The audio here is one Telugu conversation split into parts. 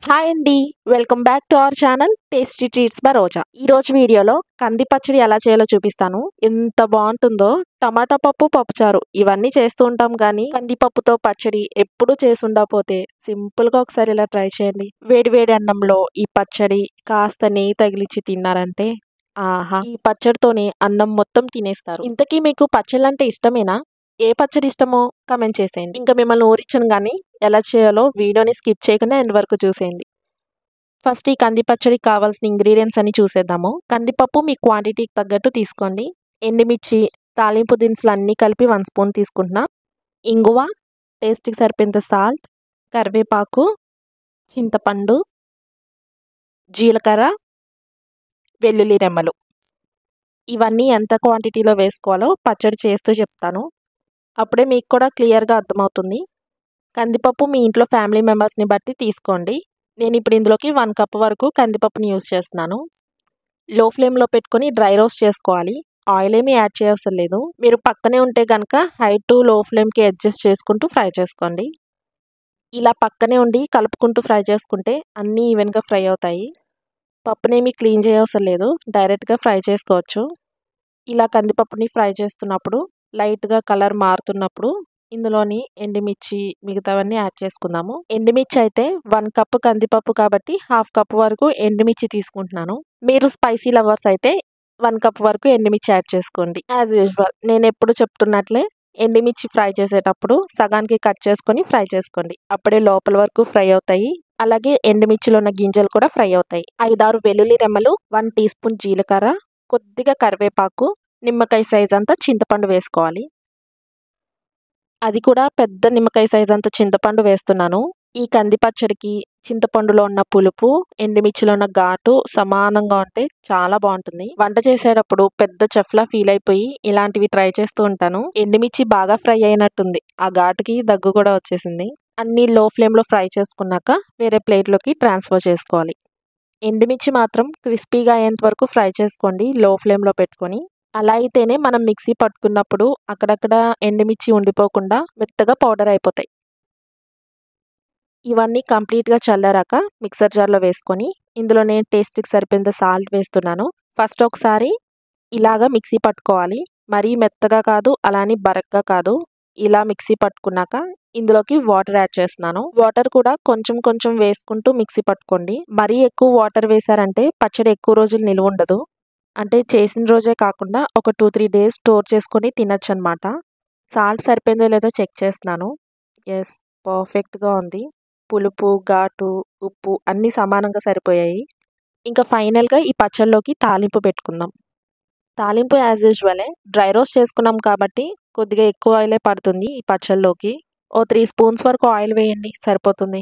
హాయ్ అండి. Welcome back to our channel tasty treats by Roja. ఈరోజు వీడియోలో కంది పచ్చడి ఎలా చేయాలో చూపిస్తాను. ఎంత బాగుంటుందో. టమాటా పప్పు, పప్పుచారు ఇవన్నీ చేస్తూ ఉంటాం కానీ కందిపప్పుతో పచ్చడి ఎప్పుడు చేసి ఉండకపోతే సింపుల్గా ఒకసారి ఇలా ట్రై చేయండి. వేడి వేడి అన్నంలో ఈ పచ్చడి కాస్త నెయ్యి తగిలిచ్చి తిన్నారంటే ఆహా! ఈ పచ్చడితోనే అన్నం మొత్తం తినేస్తారు. ఇంతకీ మీకు పచ్చళ్ళంటే ఇష్టమేనా? ఏ పచ్చడి ఇష్టమో కామెంట్ చేసేయండి. ఇంకా మిమ్మల్ని ఊరించను గానీ ఎలా చేయాలో వీడియోని స్కిప్ చేయకుండా ఎండ్ వరకు చూసేయండి. ఫస్ట్ ఈ కంది పచ్చడికి కావాల్సిన ఇంగ్రీడియంట్స్ అన్ని చూసేద్దాము. కందిపప్పు మీ క్వాంటిటీకి తగ్గట్టు తీసుకోండి. ఎండుమిర్చి, తాలింపు దినుసులు అన్నీ కలిపి 1 స్పూన్ తీసుకుంటున్నా. ఇంగువ, టేస్ట్‌కి సరిపోయేంత సాల్ట్, కరివేపాకు, చింతపండు, జీలకర్ర, వెల్లుల్లి రెమ్మలు. ఇవన్నీ ఎంత క్వాంటిటీలో వేసుకోవాలో పచ్చడి చేస్తూ చెప్తాను. అప్పుడే మీకు కూడా క్లియర్‌గా అర్థమవుతుంది. కందిపప్పు మీ ఇంట్లో ఫ్యామిలీ మెంబర్స్‌ని బట్టి తీసుకోండి. నేను ఇప్పుడు ఇందులోకి 1 కప్ వరకు కందిపప్పుని యూజ్ చేస్తున్నాను. లో ఫ్లేమ్‌లో పెట్టుకొని డ్రై రోస్ట్ చేసుకోవాలి. ఆయిల్ ఏమీ యాడ్ చేయవసరం లేదు. మీరు పక్కనే ఉంటే గనక హై టు లో ఫ్లేమ్‌కి అడ్జస్ట్ చేసుకుంటూ ఫ్రై చేసుకోండి. ఇలా పక్కనే ఉండి కలుపుకుంటూ ఫ్రై చేసుకుంటే అన్నీ ఈవెన్‌గా ఫ్రై అవుతాయి. పప్పునేమి క్లీన్ చేయవసరం లేదు. డైరెక్ట్‌గా ఫ్రై చేసుకోవచ్చు. ఇలా కందిపప్పుని ఫ్రై చేస్తున్నప్పుడు లైట్‌గా కలర్ మారుతున్నప్పుడు ఇందులోని ఎండుమిర్చి మిగతావన్నీ యాడ్ చేసుకుందాము. ఎండుమిర్చి అయితే 1 కప్ కందిపప్పు కాబట్టి హాఫ్ కప్ వరకు ఎండుమిర్చి తీసుకుంటున్నాను. మీరు స్పైసీ లవర్స్ అయితే 1 కప్ వరకు ఎండుమిర్చి యాడ్ చేసుకోండి. యాజ్ యూజువల్ నేను ఎప్పుడు చెప్తున్నట్లే ఎండుమిర్చి ఫ్రై చేసేటప్పుడు సగానికి కట్ చేసుకొని ఫ్రై చేసుకోండి. అప్పుడే లోపల వరకు ఫ్రై అవుతాయి. అలాగే ఎండుమిర్చిలో ఉన్న గింజలు కూడా ఫ్రై అవుతాయి. 5, 6 వెల్లుల్లి రెమ్మలు, 1 టీ స్పూన్ జీలకర్ర, కొద్దిగా కరివేపాకు, నిమ్మకాయ సైజ్ అంతా చింతపండు వేసుకోవాలి. అది కూడా పెద్ద నిమ్మకాయ సైజ్ అంత చింతపండు వేస్తున్నాను. ఈ కంది పచ్చడికి చింతపండులో ఉన్న పులుపు, ఎండుమిర్చిలో ఉన్న ఘాటు సమానంగా ఉంటే చాలా బాగుంటుంది. వంట చేసేటప్పుడు పెద్ద చెఫ్‌లా ఫీల్ అయిపోయి ఇలాంటివి ట్రై చేస్తూ ఉంటాను. ఎండుమిర్చి బాగా ఫ్రై అయినట్టుంది. ఆ ఘాటుకి దగ్గు కూడా వచ్చేసింది. అన్నీ లో ఫ్లేమ్‌లో ఫ్రై చేసుకున్నాక వేరే ప్లేట్‌లోకి ట్రాన్స్‌ఫర్ చేసుకోవాలి. ఎండుమిర్చి మాత్రం క్రిస్పీగా అయ్యేంత వరకు ఫ్రై చేసుకోండి లో ఫ్లేమ్‌లో పెట్టుకొని. అలా అయితేనే మనం మిక్సీ పట్టుకున్నప్పుడు అక్కడక్కడ ఎండుమిర్చి ఉండిపోకుండా మెత్తగా పౌడర్ అయిపోతాయి. ఇవన్నీ కంప్లీట్‌గా చల్లారాక మిక్సర్ జార్‌లో వేసుకొని ఇందులో నేను టేస్ట్‌కి సరిపోయేంత సాల్ట్ వేస్తున్నాను. ఫస్ట్ ఒకసారి ఇలాగ మిక్సీ పట్టుకోవాలి. మరీ మెత్తగా కాదు, అలా అని బరగ్గా కాదు. ఇలా మిక్సీ పట్టుకున్నాక ఇందులోకి వాటర్ యాడ్ చేస్తున్నాను. వాటర్ కూడా కొంచెం కొంచెం వేసుకుంటూ మిక్సీ పట్టుకోండి. మరీ ఎక్కువ వాటర్ వేశారంటే పచ్చడి ఎక్కువ రోజులు నిలువ ఉండదు. అంటే చేసిన రోజే కాకుండా ఒక 2, 3 డేస్ స్టోర్ చేసుకొని తినొచ్చనమాట. సాల్ట్ సరిపోయిందో లేదో చెక్ చేస్తున్నాను. యెస్, పర్ఫెక్ట్‌గా ఉంది. పులుపు, ఘాటు, ఉప్పు అన్నీ సమానంగా సరిపోయాయి. ఇంకా ఫైనల్‌గా ఈ పచ్చడిలోకి తాలింపు పెట్టుకుందాం. తాలింపు యాజ్ యూజువలే డ్రై రోస్ట్ చేసుకున్నాం కాబట్టి కొద్దిగా ఎక్కువ ఆయిలే పడుతుంది ఈ పచ్చడిలోకి. ఓ 3 స్పూన్స్ వరకు ఆయిల్ వేయండి సరిపోతుంది.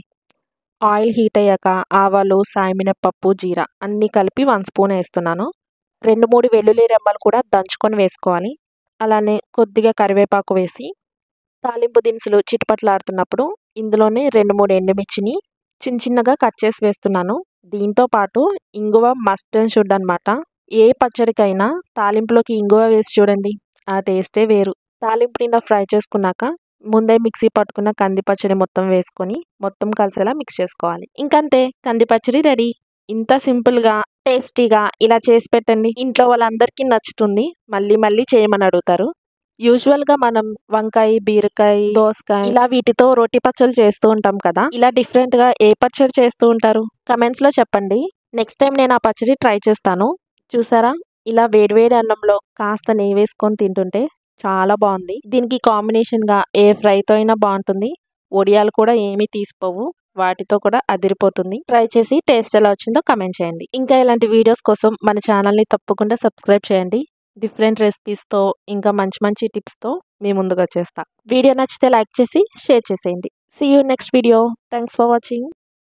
ఆయిల్ హీట్ అయ్యాక ఆవాలు, సాయమినపప్పు, జీరా అన్నీ కలిపి 1 స్పూన్ వేస్తున్నాను. 2, 3 వెల్లుల్లి రెమ్మలు కూడా దంచుకొని వేసుకోవాలి. అలానే కొద్దిగా కరివేపాకు వేసి తాలింపు దినుసులు చిటపటలాడుతున్నప్పుడు ఇందులోనే 2, 3 ఎండుమిర్చిని చిన్న చిన్నగా కట్ చేసి వేస్తున్నాను. దీంతో పాటు ఇంగువ మస్ట్ అండ్ షుడ్ అనమాట. ఏ పచ్చడికైనా తాలింపులోకి ఇంగువ వేసి చూడండి. ఆ టేస్టే వేరు. తాలింపు నిండా ఫ్రై చేసుకున్నాక ముందే మిక్సీ పట్టుకున్న కంది పచ్చడి మొత్తం వేసుకొని మొత్తం కలిసేలా మిక్స్ చేసుకోవాలి. ఇంకంతే, కంది పచ్చడి రెడీ. ఇంత సింపుల్‌గా, టేస్టీగా ఇలా చేసి పెట్టండి. ఇంట్లో వాళ్ళందరికీ నచ్చుతుంది. మళ్ళీ మళ్ళీ చేయమని అడుగుతారు. యూజువల్‌గా మనం వంకాయ, బీరకాయ, దోసకాయ ఇలా వీటితో రోటి పచ్చళ్ళు చేస్తూ ఉంటాం కదా! ఇలా డిఫరెంట్‌గా ఏ పచ్చడి చేస్తూ ఉంటారు? కమెంట్స్‌లో చెప్పండి. నెక్స్ట్ టైం నేను ఆ పచ్చడి ట్రై చేస్తాను. చూసారా? ఇలా వేడి వేడి అన్నంలో కాస్త నెయ్యి వేసుకొని తింటుంటే చాలా బావుంది. దీనికి కాంబినేషన్‌గా ఏ ఫ్రైతో అయినా బావుంటుంది. వడియాలు కూడా ఏమీ తీసిపోవు. వాటితో కూడా అదిరిపోతుంది. ట్రై చేసి టేస్ట్ ఎలా వచ్చిందో కామెంట్ చేయండి. ఇంకా ఇలాంటి వీడియోస్ కోసం మన ఛానల్‌ని తప్పకుండా సబ్స్క్రైబ్ చేయండి. డిఫరెంట్ రెసిపీస్‌తో ఇంకా మంచి మంచి టిప్స్‌తో మీ ముందుకొచ్చేస్తా. వీడియో నచ్చితే లైక్ చేసి షేర్ చేసేయండి. See you next video. Thanks for watching.